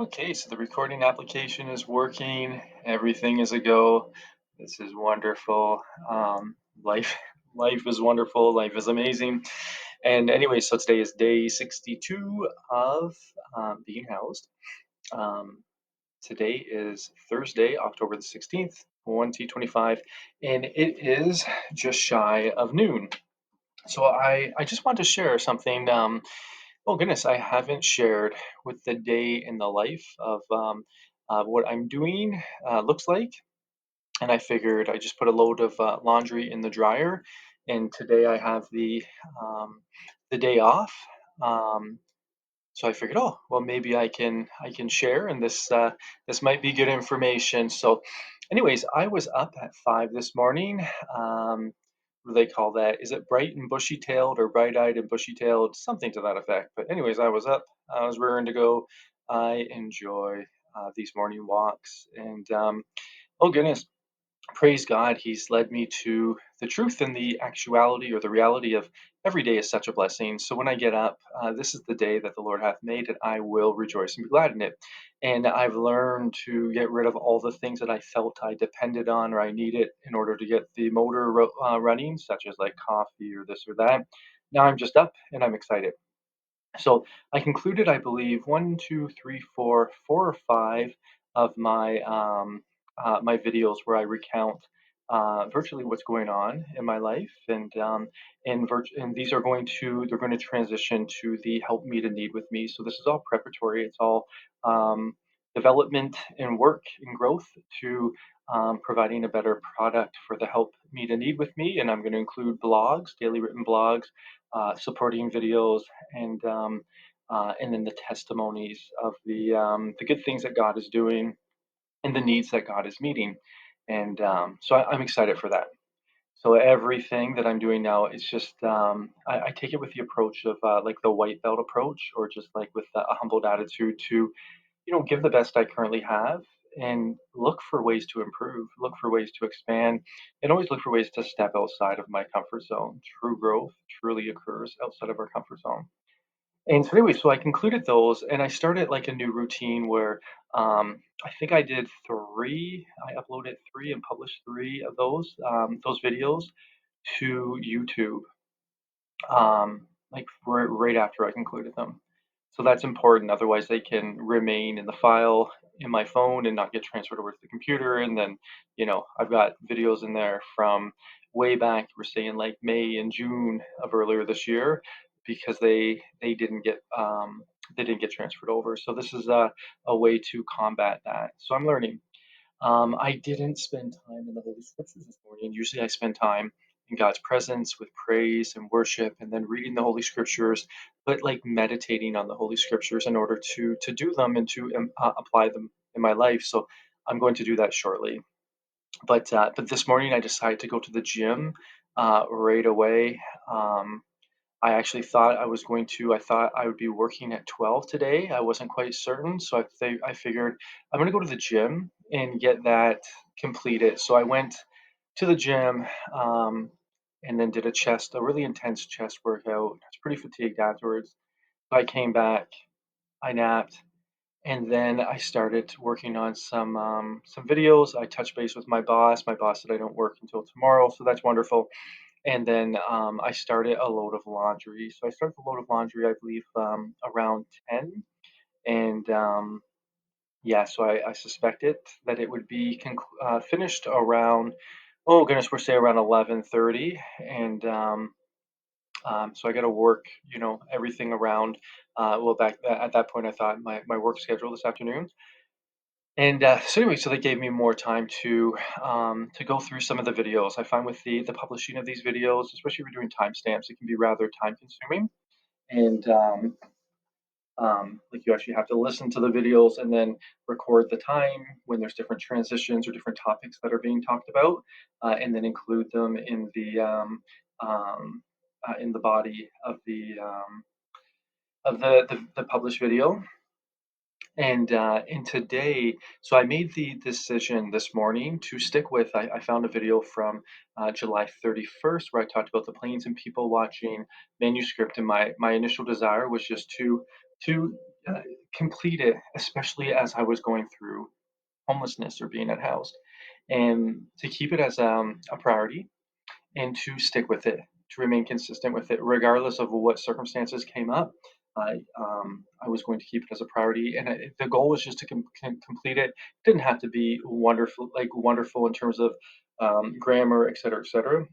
Okay, so the recording application is working. Everything is a go. This is wonderful. Life, life is wonderful. Life is amazing. And anyway, so today is day 62 of being housed. Um, Today is Thursday, October the 16th, 2025, and it is just shy of noon. So I just want to share something. Oh goodness, I haven't shared with the day in the life of what I'm doing looks like, and I figured I just put a load of laundry in the dryer, and today I have the day off. Um, so I figured, oh, well, maybe I can share, and this might be good information. So, anyways, I was up at 5 this morning. What do they call that? Is it bright and bushy-tailed or bright-eyed and bushy-tailed? Something to that effect. But anyways, I was up. I was raring to go. I enjoy these morning walks, and oh goodness, praise God, He's led me to the truth and the actuality or the reality of every day is such a blessing. So when I get up, this is the day that the Lord hath made, and I will rejoice and be glad in it. And I've learned to get rid of all the things that I felt I depended on or I needed in order to get the motor running, such as like coffee or this or that. Now I'm just up and I'm excited. So I concluded, I believe, one, two, three, four or five of my videos where I recount virtually what's going on in my life, and these are they're going to transition to the help me to need with me. So this is all preparatory. It's all um, development and work and growth to providing a better product for the help me to need with me. And I'm going to include blogs, daily written blogs, supporting videos, and then the testimonies of the good things that God is doing and the needs that God is meeting. And so I'm excited for that. So everything that I'm doing now, it's just I take it with the approach of like the white belt approach, or just like with a humbled attitude to give the best I currently have and look for ways to improve, look for ways to expand, and always look for ways to step outside of my comfort zone. True growth truly occurs outside of our comfort zone. And so anyway, so I concluded those and I started like a new routine where I think I did I uploaded three and published three of those videos to YouTube, like right after I concluded them. So that's important. Otherwise, they can remain in the file in my phone and not get transferred over to the computer. And then, I've got videos in there from way back. We're saying like May and June of earlier this year because they didn't get transferred over. So this is a way to combat that. So I'm learning. I didn't spend time in the Holy Scriptures this morning. Usually I spend time in God's presence with praise and worship and then reading the Holy Scriptures, but like meditating on the Holy Scriptures in order to do them and to apply them in my life. So I'm going to do that shortly. But this morning I decided to go to the gym right away. Um, I actually thought I thought I would be working at 12 today. I wasn't quite certain, so I figured I'm gonna go to the gym and get that completed. So I went to the gym, and then did a really intense chest workout. I was pretty fatigued afterwards. So I came back, I napped, and then I started working on some videos. I touched base with my boss. My boss said I don't work until tomorrow, so that's wonderful. And then I started a load of laundry. So I started the load of laundry, I believe, around 10. And yeah, so I suspected that it would be finished around, oh goodness, we're say around 11:30. And so I got to work, everything around. Well, back at that point, I thought my work schedule this afternoon. And so anyway, so they gave me more time to go through some of the videos. I find with the publishing of these videos, especially if you're doing timestamps, it can be rather time consuming. And like you actually have to listen to the videos and then record the time when there's different transitions or different topics that are being talked about, and then include them in the body of the published video. And today, so I made the decision this morning to stick with. I found a video from July 31st where I talked about the planes and people watching manuscript, and my initial desire was just to uh, complete it, especially as I was going through homelessness or being unhoused, and to keep it as a priority and to stick with it, to remain consistent with it, regardless of what circumstances came up. I was going to keep it as a priority, and the goal was just to complete it. It didn't have to be wonderful, like wonderful in terms of grammar, et cetera, et cetera.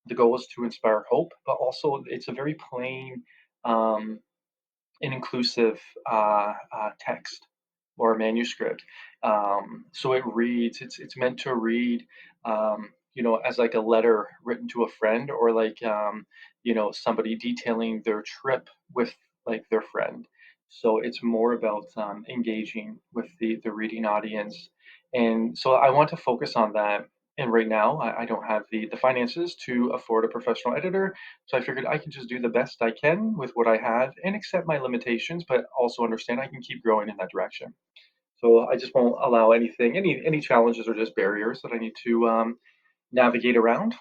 The goal was to inspire hope, but also it's a very plain um, and inclusive text or a manuscript. So it reads. It's meant to read, as like a letter written to a friend, or like somebody detailing their trip with like their friend. So it's more about engaging with the reading audience, and so I want to focus on that. And right now, I don't have the finances to afford a professional editor, so I figured I can just do the best I can with what I have and accept my limitations, but also understand I can keep growing in that direction. So I just won't allow any challenges or just barriers that I need to navigate around.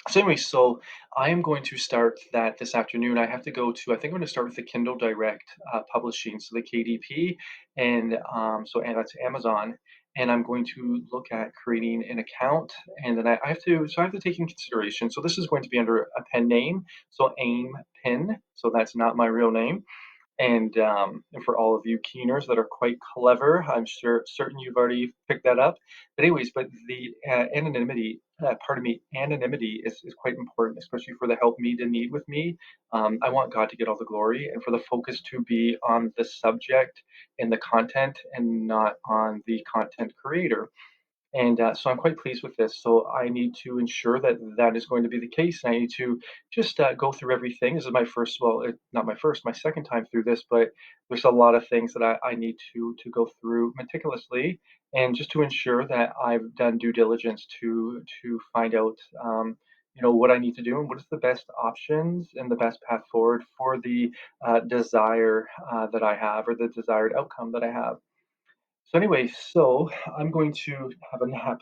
So anyway, so I am going to start that this afternoon. I have to go to, I think I'm going to start with the Kindle Direct publishing, so the KDP, and that's Amazon. And I'm going to look at creating an account, and then I have to take in consideration. So this is going to be under a pen name, so Ainm Pinn. So that's not my real name. And for all of you keeners that are quite clever, I'm sure certain you've already picked that up. But anyways, but the anonymity is quite important, especially for the help me to need with me. I want God to get all the glory, and for the focus to be on the subject and the content, and not on the content creator. And so I'm quite pleased with this. So I need to ensure that that is going to be the case. And I need to just go through everything. This is my first, well, not my first, my second time through this, but there's a lot of things that I need to go through meticulously, and just to ensure that I've done due diligence to find out, what I need to do and what is the best options and the best path forward for the desire that I have, or the desired outcome that I have. So anyway, so I'm going to have a nap.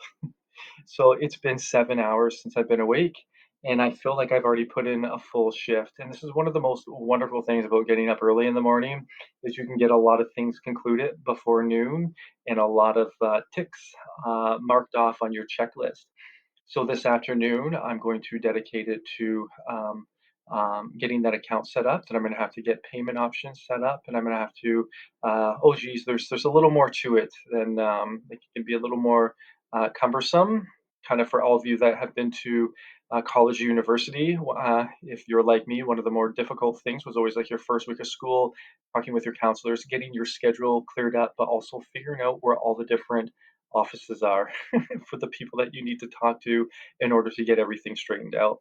So it's been 7 hours since I've been awake, and I feel like I've already put in a full shift. And this is one of the most wonderful things about getting up early in the morning, is you can get a lot of things concluded before noon, and a lot of ticks marked off on your checklist. So this afternoon, I'm going to dedicate it to getting that account set up. Then I'm going to have to get payment options set up, and I'm going to have to. Oh geez, there's a little more to it than it can be a little more cumbersome. Kind of for all of you that have been to college or university, if you're like me, one of the more difficult things was always like your first week of school, talking with your counselors, getting your schedule cleared up, but also figuring out where all the different offices are for the people that you need to talk to in order to get everything straightened out.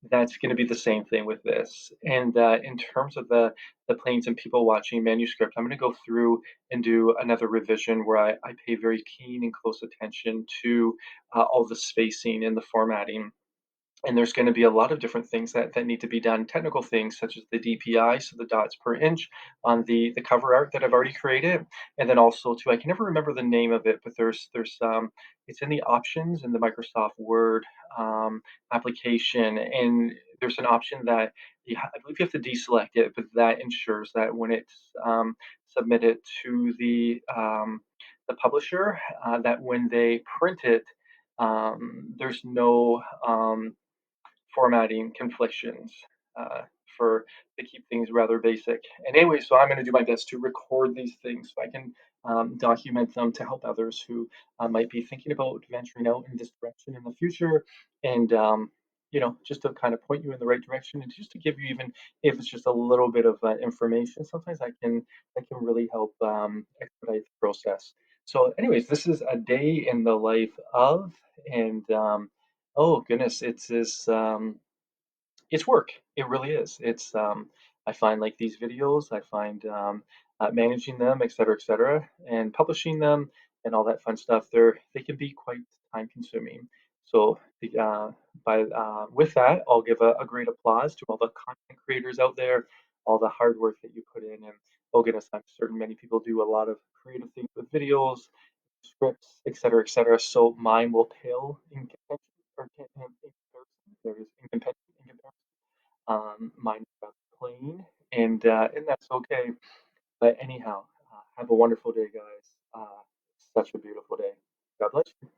That's going to be the same thing with this. And in terms of the planes and people watching manuscript, I'm going to go through and do another revision where I pay very keen and close attention to all the spacing and the formatting. And there's going to be a lot of different things that need to be done, technical things such as the DPI, so the dots per inch on the cover art that I've already created. And then also too, I can never remember the name of it, but there's it's in the options in the Microsoft Word application, and there's an option that I believe you have to deselect it, but that ensures that when it's submitted to the publisher, that when they print it, there's no formatting conflictions uh, for to keep things rather basic. And anyway, so I'm going to do my best to record these things so I can document them to help others who might be thinking about venturing out in this direction in the future, and just to kind of point you in the right direction, and just to give you, even if it's just a little bit of information. Sometimes I can really help expedite the process. So, anyways, this is a day in the life of, and oh goodness, it's work. It really is. I find like these videos, I find managing them, et cetera, and publishing them and all that fun stuff. They can be quite time consuming. So by with that, I'll give a great applause to all the content creators out there, all the hard work that you put in, and oh goodness, I'm certain many people do a lot of creative things with videos, scripts, et cetera. So mine will pale in comparison, there is in comparison. Mine is rather plain, and that's okay. But anyhow, have a wonderful day, guys. Such a beautiful day. God bless you.